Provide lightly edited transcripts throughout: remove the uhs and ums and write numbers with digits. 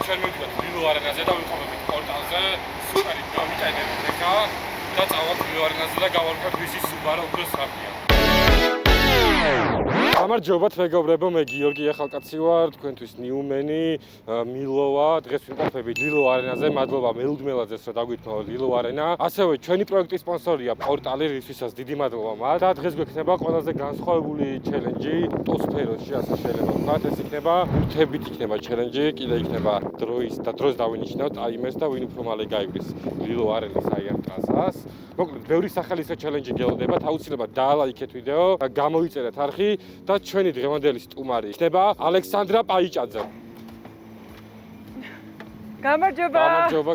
ჩვენ მივიდეთ ვილო არენაზე და ვიყავით პორტალზე. სუპერი გამიტანებით ეხა და წავალთ ვილო არენაზე და გავარკვევთ ვისი სუბარო უფრო საფია. გამარჯობათ მეგობრებო, მე გიორგი ახალკაცი ვარ, თქვენთვის ნიუმენი, მილოვა, დღეს ვიმყოფებით ვილო არენაზე, მადლობა მელუდმელაძეს, რომ დაგვითხოვოთ ვილო არენა. ასევე ჩვენი პროექტის სპონსორია პორტალი, რისთვისაც დიდი მადლობა მათ. და დღეს გვექნება ყველაზე განსხვავებული ჩელენჯი, ტოსფეროში, ასე შეიძლება ვთქვათ, ეს იქნება ურთებით იქნება ჩელენჯი, კიდე იქნება დროს დავინიშნავთ ტაიმერს და ვინ უფრო მალე გაივლის ვილო არენის აი ამ ტრასას. მოკლედ, ბევრი სახელის ჩელენჯი გელოდებათ, აუცილებლად დაალაიქეთ ვიდეო, გამოიწერეთ არხი და ჩვენი დღევანდელი სტუმარი იქნება ალექსანდრა პაიჭაძე. გამარჯობა.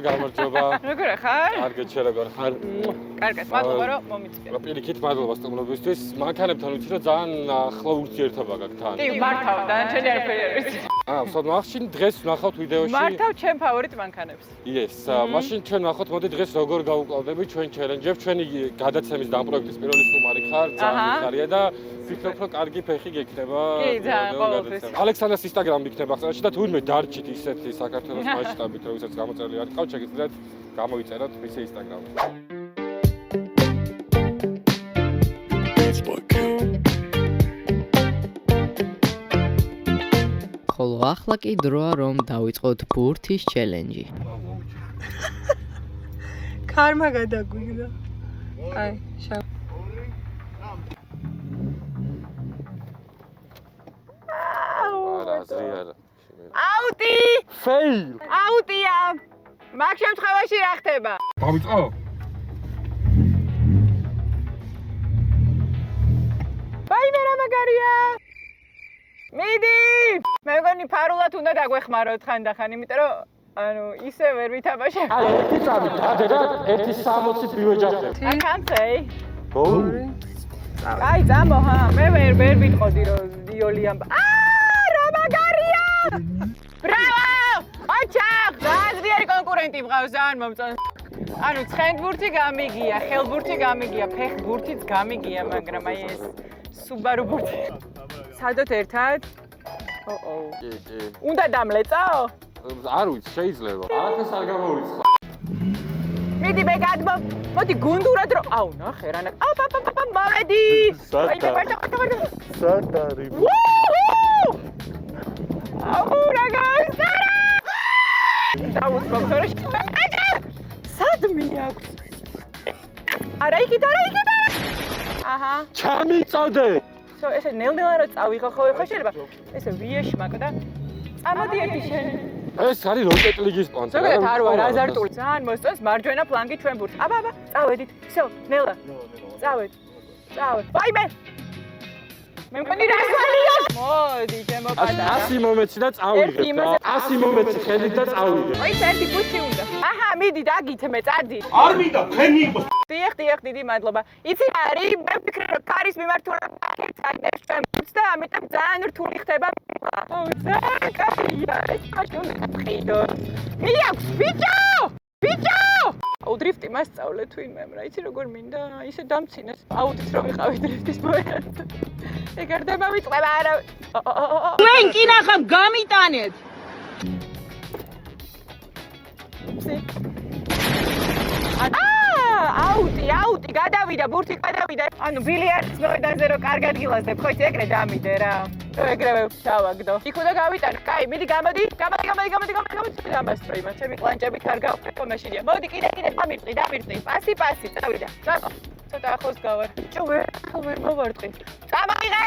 გამარჯობა. როგორ ხარ? კარგად, შენ როგორ ხარ? კარგად, მადლობა რომ მომიწვია. პირიქით მადლობა სტუმრობისთვის. მანქანებთან ვიცი რომ ძალიან ახლო ურთიერთობა გაქვთ თან. კი, მართავ, დანარჩენი არაფერი არ ვიცი. მაშინ დღეს ვნახავთ ვიდეოში. მართავ ჩემ ფავორიტ მანქანებს. Yes, მაშინ ჩვენ ვნახავთ, მოდი დღეს როგორ გავუკლავდებით ჩვენ ჩელენჯებს, ჩვენი გადაცემის და ამ პროექტის პირველი სტუმარი ხარ, ძალიან მიხარია და ვფიქრობ, რომ კარგი ფეხი გექნება. კი, ძალიან ყოველთვის. ალექსანდრას ინსტაგრამი იქნება აღწერაში და თუ ვინმე დარჩით ისეთი საქართველოს მასშტაბით, როდესაც გამოწერილი არ ყავთ, შეგიძლიათ გამოიწეროთ მისი ინსტაგრამი. ხოლო ახლა კი დროა რომ დავიწყოთ ბურთის ჩელენჯი. ქარმა გადაგვიგდა. აი, შავ. არა, აზრი არა. აუტი! Fail! აუტია! მაგ შემთხვევაში რა ხდება? დავიწყო? ვაიმე რა მაგარია! მიდი! მე მგონი ფარულად უნდა დაგვეხმაროთ ხანდახან, იმიტომ რომ ანუ ისე ვერ ვითამაშებ. აი, ერთი წამი დადე და 1.60 ბივეჯახებ. I can't say. Go. აი, წამო ჰა, მე ვერ ვიტყოდი რომ ვიოლი ამბა. რა მაგარია! ბრავო! ოჩახ, ზაზრიერი კონკურენტი მყავს, ძალიან მომწონს. ანუ ცხენბურთი გამიგია, ხელბურთი გამიგია, ფეხბურთიც გამიგია, მაგრამ აი ეს სუბარუ ბურთი. სადოთ ერთად? ო-ო. კი. უნდა დამლეწაო? არ ვიცი, შეიძლება. არაფერს არ გამოვიცხა. მიდი მე გადმო. მოდი გუნდურად რომ აუ ნახე რა. აპაპაპაპ მოვედი. სატარი. აუ რა გაიზარა. დაუწყობ თორეში. სად მიაქვს? არა იქით. აჰა. ჩამიწოდე. ესე ნელ-ნელა რო წავიღო ხო შეიძლება ესე ვიეშმაკ და წამოდი ერთი შენ ეს არის როკეტ ლიგის სპონსორი. ზოგადად არ ვარ აზარტული ძალიან მოსწონს მარჯვენა ფლანგი ჩვენ ბურთს აბა წავედით всё ნელა წავედ ვაიმე მე მგონი რა ხალია მოდი ჩემო პატარა 100 მომეცი და წავიღე 100 მომეცი ხედით და წავიღე ოი ერთი კუჩი უნდა აჰა მიდი დაგითმე წადი არ მინდა ხენი იყოს დიახ დიდი მადლობა იცი არის მე ვფიქრე რომ კარის მიმართულებით წაგდებს ჩვენ ბურთს და ამიტომ ძალიან რთული ხდება აუ ძალიან კარგია ეს კაშონი ხიდო მიაქვს ბიჭო აუ დრიფტი მასწავლე თვინმე რა იცი როგორ მინდა ისე დამცინეს აუტიც რომ ვიყავი დრიფტის მოერად ეგ არ დამავიწყება არა თქვენ კი ნახავ გამიტანეთ აუტი გადავიდა ბურთი გადავიდა ანუ ბილიარდის მოედანზე რო კარგად გილაზდებ ხო იცი ეგრე დამიდე რა რო ეგრევე დავაგდო იქ უნდა გავიტანო კაი მიდი გამოდი დამასწრო იმან ჩემი კლანჭებით არ გავხდო მაშინია მოდი კიდე დამირწი პასი წავიდა ცოტა ახლოს გავარ ბიჭო ვერ მოვარტყი წამოიღე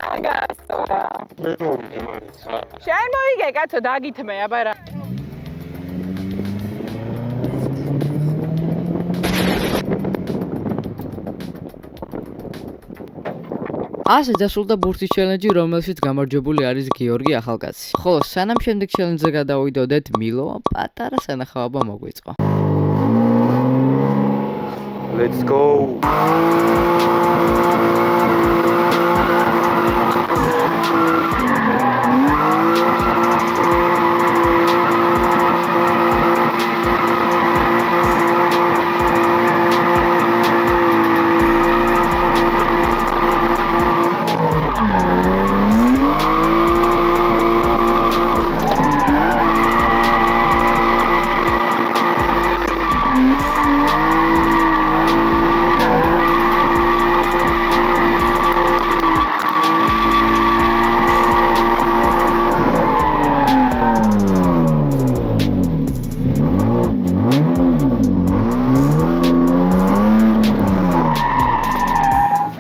აგასორა მე მომიცა შენ მოიგე კაცო დაგითმე აბა რა ასე დასრულდა ბურთის ჩელენჯი, რომელშიც გამარჯვებული არის გიორგი ახალკაცი. ხოლო სანამ შემდეგ ჩელენჯზე გადავიდოდეთ, მილოვა პატარა სანახაობა მოგვიწყო. Let's go.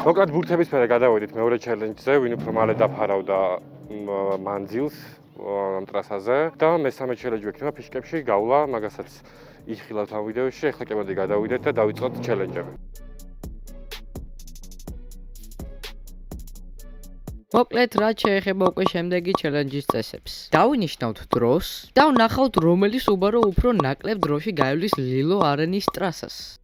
მოკლედ ბურთებისფერე გადავედით მეორე ჩელენჯზე, ვინ უფრო მალე დაფარავდა მანძილს ამ ტრასაზე და მესამე ჩელენჯი ვექნება ფიშკებში გავლა, მაგასაც იხილავთ ამ ვიდეოში. ახლა კი მოდი გადავიდეთ და დავიწყოთ ჩელენჯები. მოკლედ, რაც შეეხება უკვე შემდეგი ჩელენჯის წესებს. დავინიშნავთ დროს და ვნახავთ რომელი Subaru უფრო ნაკლებ დროში გაივლის ლილო არენის ტრასას.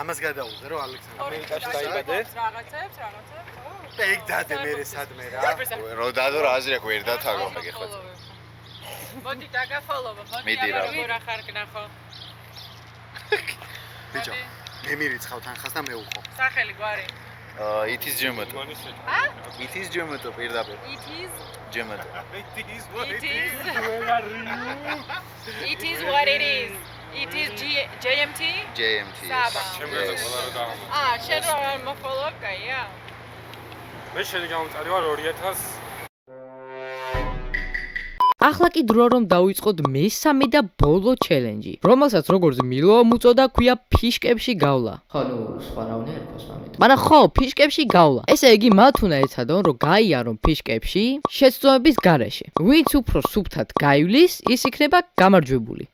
ამას გადაუღე რომ ალექსანდრე ამერიკაში დაიბადე რაღაცებს და იქ დადე მე სადმე რა რო დადო რა აზრი აქვს ვერ დათაგო მე გეხოთ მოდი დაგაფოლოვა მიდი რა რა ხარ გნახო ბიჭო მე მირიცხავ თანხას და მე უყო სახელი გვარი it is German it is German პირდაპირ it is German it is what it is it is JMT საბა ჩემგანაც ყველა რა დაამო. შენ რო არ მოფოლო კაია მე შენი გამომწარი ვარ 2000 ახლა კი დრო რომ დავიწყოთ მესამე და ბოლო ჩელენჯი, რომელსაც როგორც მილო მოწოდა ქვია ფიშკებში გავლა. ხო, ნუ სხვა რა უნდა ერქოს ამით. მაგრამ ხო, ფიშკებში გავლა. ესე იგი მათ უნდა ეცადონ რომ გაიარონ ფიშკებში შეცდომების გარეშე. ვინც უფრო სუფთად გაივლის, ის იქნება გამარჯვებული.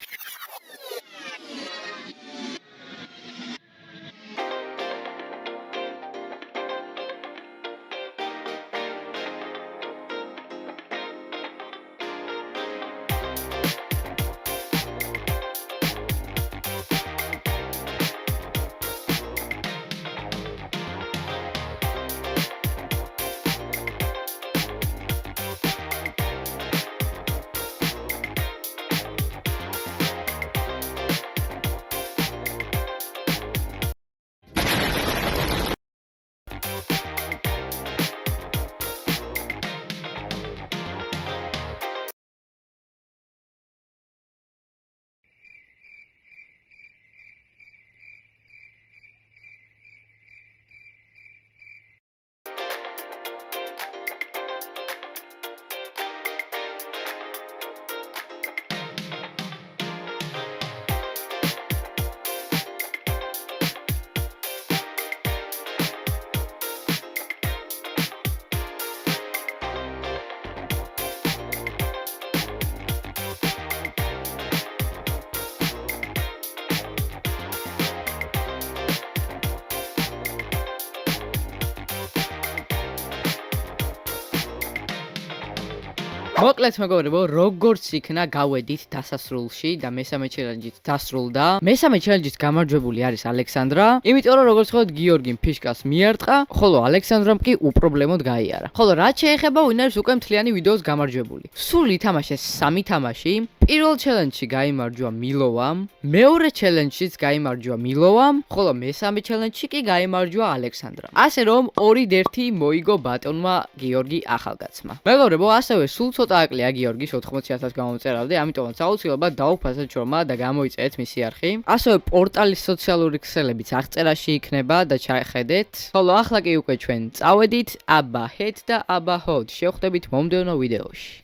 მოკლედ მეგობრებო, როგორც იქნა გავედით დასასრულში და მესამე ჩელენჯით დასრულდა. მესამე ჩელენჯის გამარჯვებული არის ალექსანდრა, იმიტომ რომ როგორც ხედავთ გიორგიმ ფიშკას მიარტყა, ხოლო ალექსანდრამ კი უპრობლემოდ გაიარა. ხოლო რაც შეეხება ვინ არის უკვე მთლიანი ვიდეოს გამარჯვებული. სულ ითამაშეს 3 თამაში. პირველ ჩელენჯში გაიმარჯვა მილოვამ, მეორე ჩელენჯშიც გაიმარჯვა მილოვამ, ხოლო მესამე ჩელენჯში კი გაიმარჯვა ალექსანდრამ. ასე რომ 2-1 მოიგო ბატონმა გიორგი ახალგაცმა. მეგობრებო, ასევე სულ ცოტა აკლია გიორგის 80,000 გამომწერავდი, ამიტომაც აუცილებლად დაუფასეთ შორმა და გამოიწერეთ მისი არხი. ასევე პორტალის სოციალური ქსელებიც აღწერაში იქნება და ჩაიხედეთ. ხოლო ახლა კი უკვე ჩვენ წავედით აბა ჰეთ და აბა ჰოდ. შევხვდებით მომდევნო ვიდეოში.